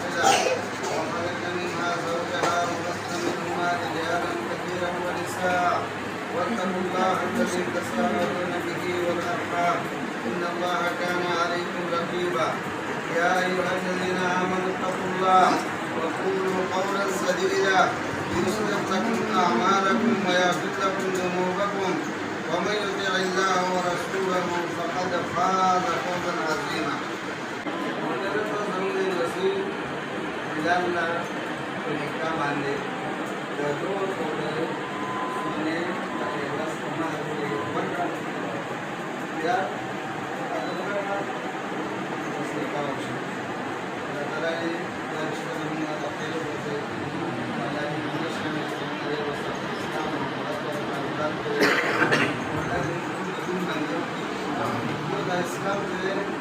واحدة وخلق منها زوجها وبث منهما رجالا كثيرا ونساء واتقوا الله الذي تساءلون به والأرحام إن الله كان عليكم رقيبا يا أيها الذين آمنوا اتقوا الله وقولوا قولا سديدا يصلح لكم أعمالكم ويغفر لكم ذنوبكم ومن يطع الله ورسوله فقد فاز فوزا عظيما. Islam